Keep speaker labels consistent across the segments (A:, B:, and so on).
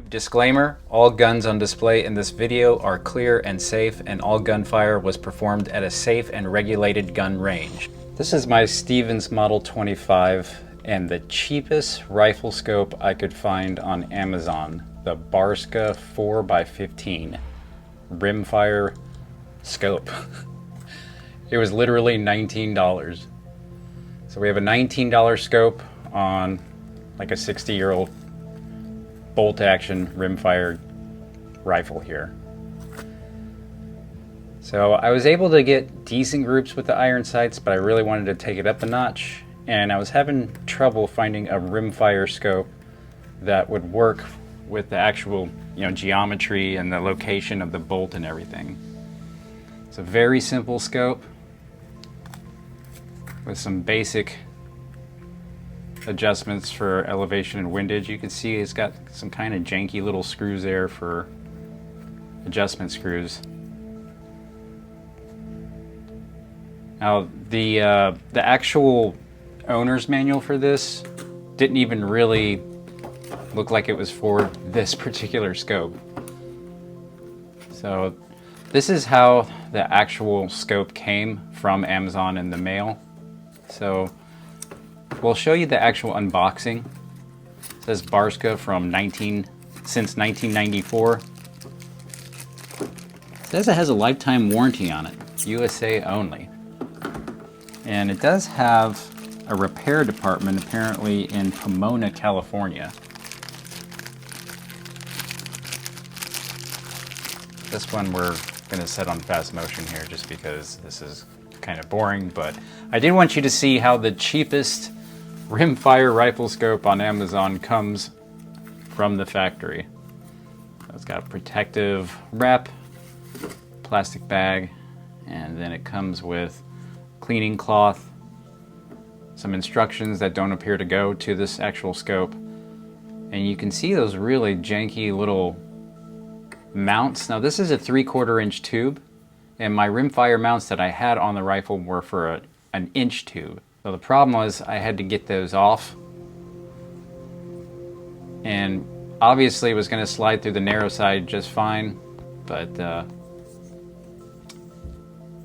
A: Disclaimer, all guns on display in this video are clear and safe, and all gunfire was performed at a safe and regulated gun range. This is my Stevens Model 25 and the cheapest rifle scope I could find on Amazon, the Barsa 4x15 rimfire scope. It was literally $19. So we have a $19 scope on like a 60-year-old bolt action rimfire rifle here. So I was able to get decent groups with the iron sights, but I really wanted to take it up a notch, and I was having trouble finding a rimfire scope that would work with the actual, geometry and the location of the bolt and everything. It's a very simple scope with some basic adjustments for elevation and windage. You can see it's got some kind of janky little screws there for adjustment screws. Now the actual owner's manual for this didn't even really look like it was for this particular scope. So this is how the actual scope came from Amazon in the mail. So we'll show you the actual unboxing. It says Barsa since 1994. It says it has a lifetime warranty on it, USA only. And it does have a repair department apparently in Pomona, California. This one we're going to set on fast motion here just because this is kind of boring, but I did want you to see how the cheapest rimfire rifle scope on Amazon comes from the factory. It's got a protective wrap, plastic bag, and then it comes with cleaning cloth, some instructions that don't appear to go to this actual scope, and you can see those really janky little mounts. Now this is a 3/4 inch tube, and my rimfire mounts that I had on the rifle were for an inch tube. So the problem was I had to get those off, and obviously it was going to slide through the narrow side just fine, but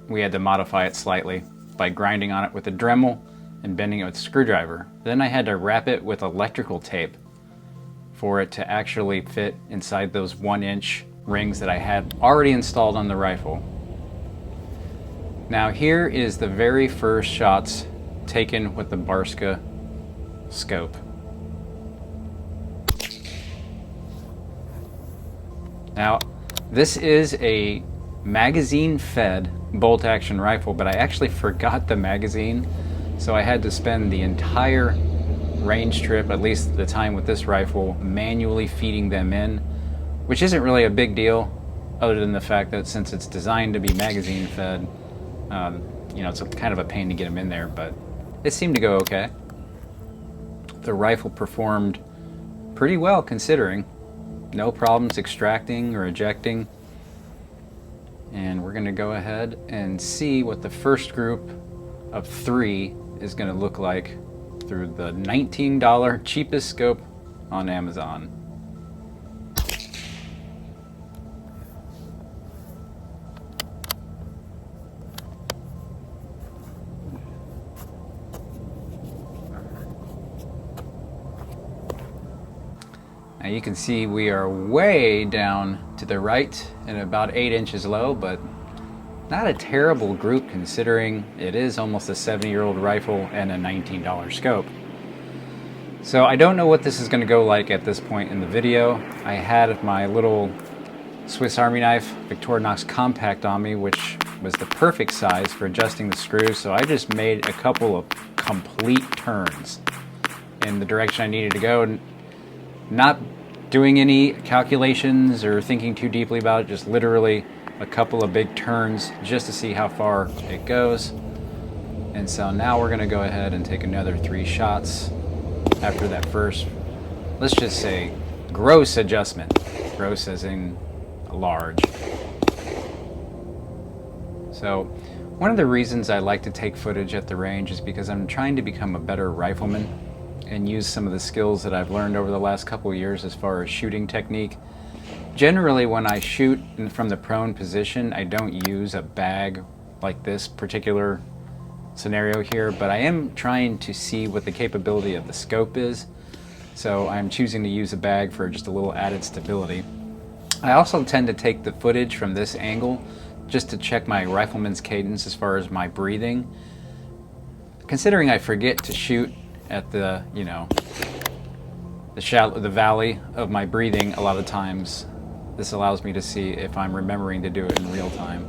A: we had to modify it slightly by grinding on it with a Dremel and bending it with a screwdriver. Then I had to wrap it with electrical tape for it to actually fit inside those 1-inch rings that I had already installed on the rifle. Now here is the very first shots taken with the Barsa scope. Now this is a magazine fed bolt action rifle, but I actually forgot the magazine, so I had to spend the entire range trip, at least the time with this rifle, manually feeding them in, which isn't really a big deal other than the fact that since it's designed to be magazine fed, it's a kind of a pain to get them in there, but it seemed to go okay. The rifle performed pretty well considering. No problems extracting or ejecting. And we're going to go ahead and see what the first group of 3 is going to look like through the $19 cheapest scope on Amazon. Now you can see we are way down to the right and about 8 inches low, but not a terrible group considering it is almost a 70-year-old rifle and a $19 scope. So I don't know what this is going to go like at this point in the video. I had my little Swiss Army knife Victorinox Compact on me, which was the perfect size for adjusting the screws, so I just made a couple of complete turns in the direction I needed to go. Not doing any calculations or thinking too deeply about it, just literally a couple of big turns just to see how far it goes. And so now we're going to go ahead and take another 3 shots after that first, let's just say, gross adjustment. Gross as in large. So one of the reasons I like to take footage at the range is because I'm trying to become a better rifleman. and use some of the skills that I've learned over the last couple of years as far as shooting technique. Generally, when I shoot from the prone position, I don't use a bag like this particular scenario here, but I am trying to see what the capability of the scope is. So I'm choosing to use a bag for just a little added stability. I also tend to take the footage from this angle just to check my rifleman's cadence as far as my breathing. Considering I forget to shoot at the, the valley of my breathing a lot of times, this allows me to see if I'm remembering to do it in real time.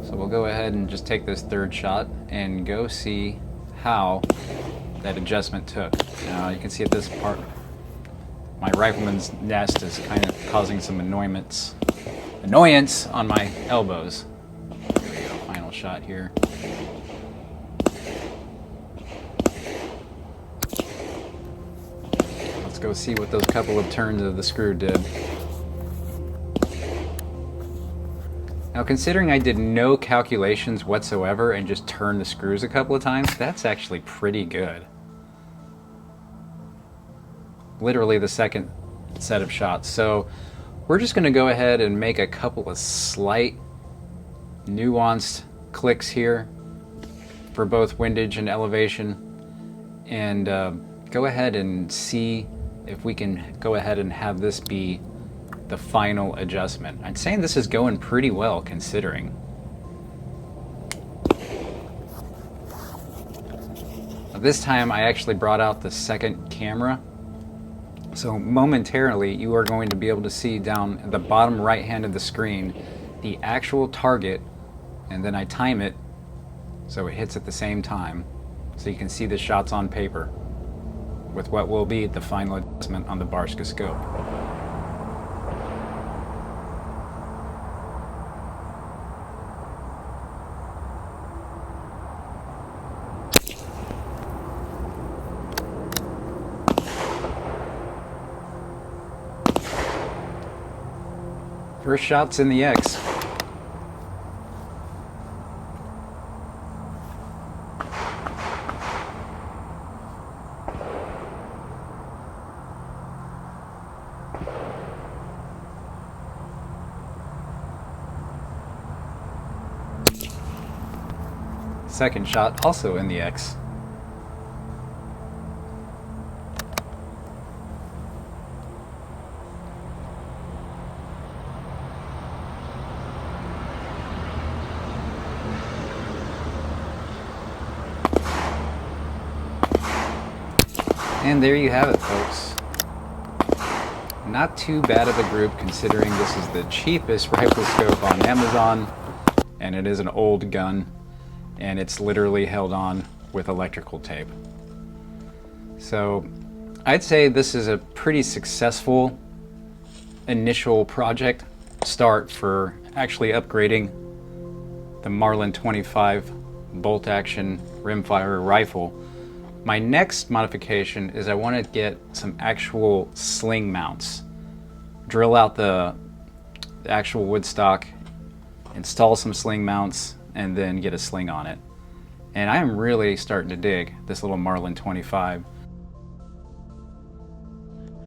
A: So we'll go ahead and just take this third shot and go see how that adjustment took. Now you can see at this part, my rifleman's nest is kind of causing some annoyance on my elbows. There we go, final shot here. Let's go see what those couple of turns of the screw did. Now, considering I did no calculations whatsoever and just turned the screws a couple of times, that's actually pretty good. Literally the second set of shots. So we're just going to go ahead and make a couple of slight nuanced clicks here for both windage and elevation, and go ahead and see if we can go ahead and have this be the final adjustment. I'm saying this is going pretty well considering. This time I actually brought out the second camera, so momentarily you are going to be able to see down at the bottom right hand of the screen the actual target, and then I time it so it hits at the same time, so you can see the shots on paper with what will be the final adjustment on the Barsa scope. First shot's in the X. Second shot also in the X. And there you have it, folks. Not too bad of a group considering this is the cheapest rifle scope on Amazon, and it is an old gun, and it's literally held on with electrical tape. So I'd say this is a pretty successful initial project start for actually upgrading the Marlin 25 bolt action rimfire rifle. My next modification is I want to get some actual sling mounts. Drill out the actual wood stock, install some sling mounts, and then get a sling on it. And I am really starting to dig this little Marlin 25.